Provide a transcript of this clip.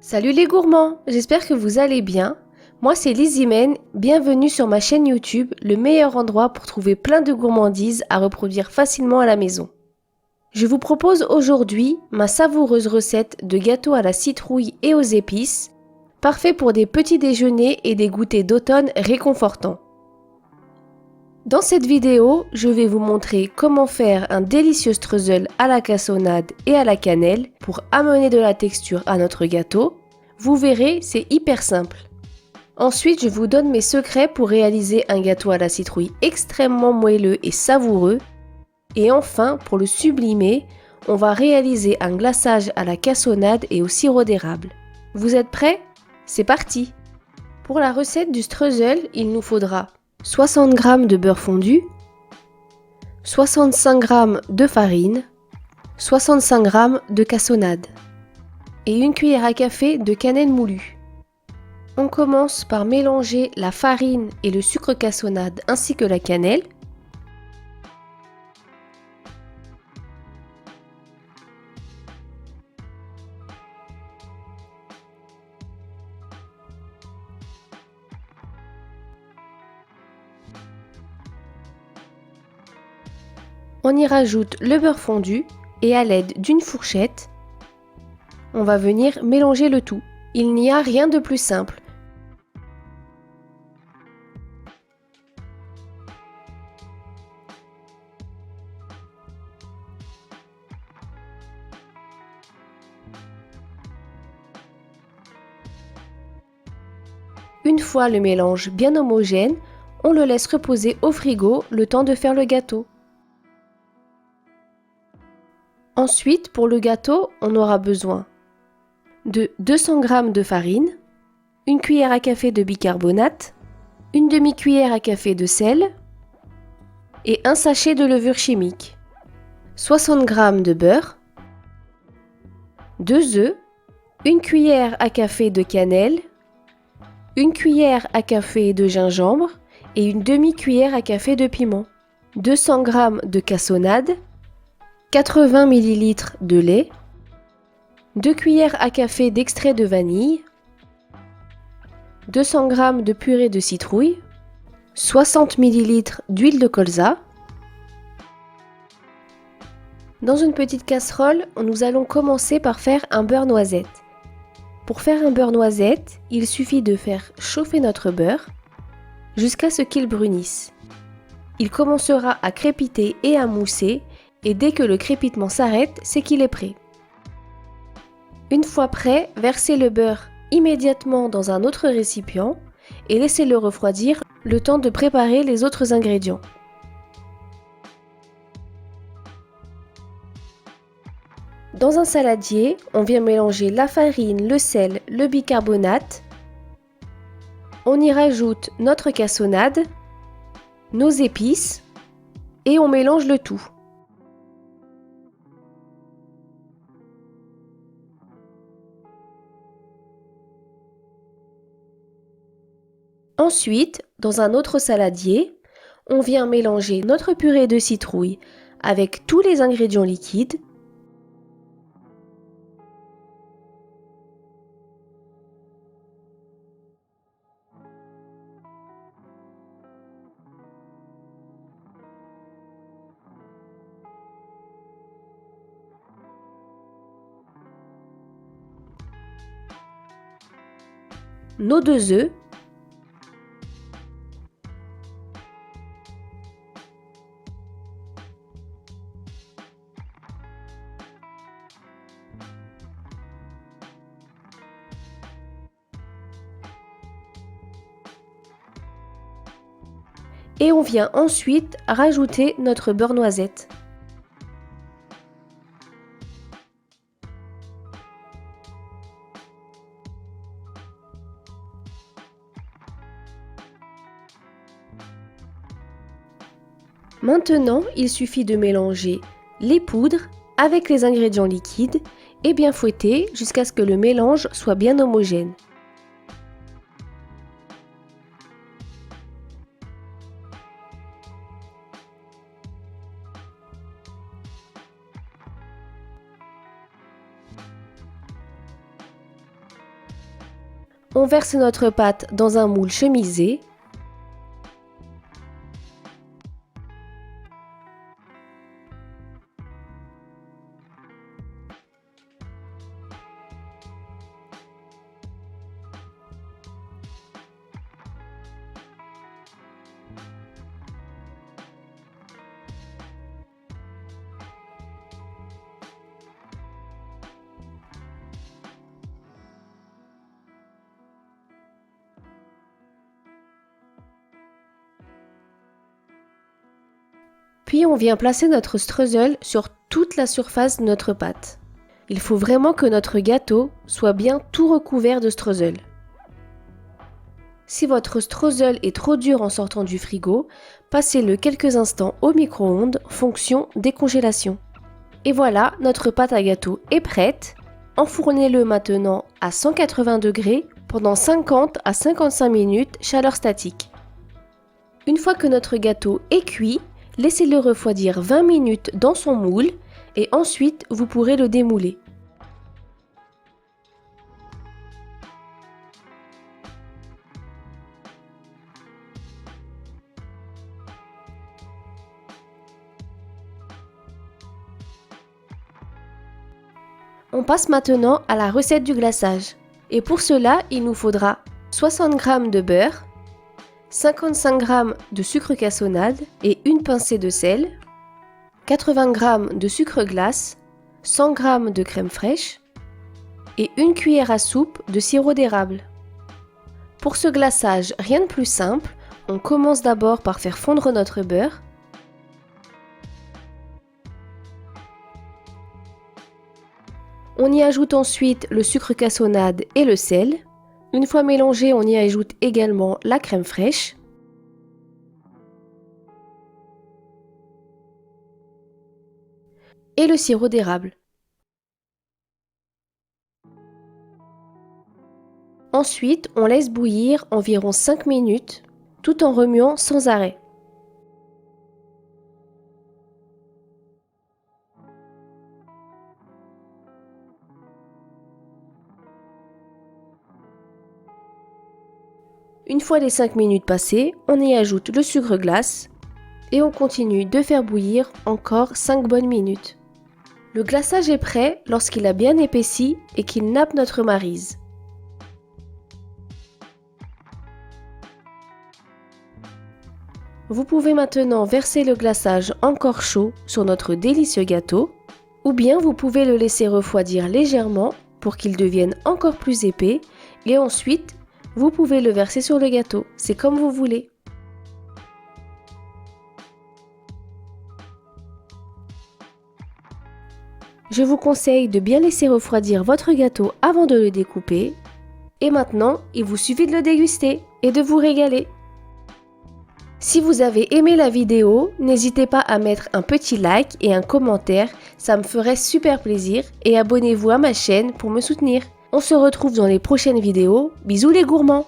Salut les gourmands, j'espère que vous allez bien. Moi c'est Lizzie, bienvenue sur ma chaîne YouTube, le meilleur endroit pour trouver plein de gourmandises à reproduire facilement à la maison. Je vous propose aujourd'hui ma savoureuse recette de gâteau à la citrouille et aux épices, parfait pour des petits déjeuners et des goûters d'automne réconfortants. Dans cette vidéo, je vais vous montrer comment faire un délicieux streusel à la cassonade et à la cannelle pour amener de la texture à notre gâteau. Vous verrez, c'est hyper simple. Ensuite, je vous donne mes secrets pour réaliser un gâteau à la citrouille extrêmement moelleux et savoureux. Et enfin, pour le sublimer, on va réaliser un glaçage à la cassonade et au sirop d'érable. Vous êtes prêts? C'est parti! Pour la recette du streusel, il nous faudra 60 g de beurre fondu, 65 g de farine, 65 g de cassonade et une cuillère à café de cannelle moulue. On commence par mélanger la farine et le sucre cassonade ainsi que la cannelle. On y rajoute le beurre fondu et à l'aide d'une fourchette, on va venir mélanger le tout. Il n'y a rien de plus simple. Une fois le mélange bien homogène, on le laisse reposer au frigo le temps de faire le gâteau. Ensuite, pour le gâteau, on aura besoin de 200 g de farine, une cuillère à café de bicarbonate, une demi-cuillère à café de sel et un sachet de levure chimique, 60 g de beurre, 2 œufs, une cuillère à café de cannelle, une cuillère à café de gingembre et une demi-cuillère à café de piment, 200 g de cassonade, 80 ml de lait, 2 cuillères à café d'extrait de vanille, 200 g de purée de citrouille, 60 ml d'huile de colza. Dans une petite casserole, nous allons commencer par faire un beurre noisette. Pour faire un beurre noisette, il suffit de faire chauffer notre beurre jusqu'à ce qu'il brunisse. Il commencera à crépiter et à mousser et dès que le crépitement s'arrête, c'est qu'il est prêt. Une fois prêt, versez le beurre immédiatement dans un autre récipient et laissez-le refroidir le temps de préparer les autres ingrédients. Dans un saladier, on vient mélanger la farine, le sel, le bicarbonate. On y rajoute notre cassonade, nos épices et on mélange le tout. Ensuite, dans un autre saladier, on vient mélanger notre purée de citrouille avec tous les ingrédients liquides. Nos 2 œufs, et on vient ensuite rajouter notre beurre noisette. Maintenant, il suffit de mélanger les poudres avec les ingrédients liquides et bien fouetter jusqu'à ce que le mélange soit bien homogène. On verse notre pâte dans un moule chemisé. Puis on vient placer notre streusel sur toute la surface de notre pâte. Il faut vraiment que notre gâteau soit bien tout recouvert de streusel. Si votre streusel est trop dur en sortant du frigo, passez-le quelques instants au micro-ondes, fonction décongélation. Et voilà, notre pâte à gâteau est prête. Enfournez-le maintenant à 180 degrés pendant 50 à 55 minutes, chaleur statique. Une fois que notre gâteau est cuit, laissez-le refroidir 20 minutes dans son moule et ensuite vous pourrez le démouler. On passe maintenant à la recette du glaçage. Et pour cela, il nous faudra 60 g de beurre, 55 g de sucre cassonade et une pincée de sel, 80 g de sucre glace, 100 g de crème fraîche et une cuillère à soupe de sirop d'érable. Pour ce glaçage, rien de plus simple, on commence d'abord par faire fondre notre beurre. On y ajoute ensuite le sucre cassonade et le sel. Une fois mélangé, on y ajoute également la crème fraîche. Et le sirop d'érable. Ensuite, on laisse bouillir environ 5 minutes tout en remuant sans arrêt. Une fois les 5 minutes passées, on y ajoute le sucre glace et on continue de faire bouillir encore 5 bonnes minutes. Le glaçage est prêt lorsqu'il a bien épaissi et qu'il nappe notre maryse. Vous pouvez maintenant verser le glaçage encore chaud sur notre délicieux gâteau ou bien vous pouvez le laisser refroidir légèrement pour qu'il devienne encore plus épais et ensuite vous pouvez le verser sur le gâteau, c'est comme vous voulez. Je vous conseille de bien laisser refroidir votre gâteau avant de le découper. Et maintenant, il vous suffit de le déguster et de vous régaler. Si vous avez aimé la vidéo, n'hésitez pas à mettre un petit like et un commentaire, ça me ferait super plaisir. Et abonnez-vous à ma chaîne pour me soutenir. On se retrouve dans les prochaines vidéos. Bisous les gourmands!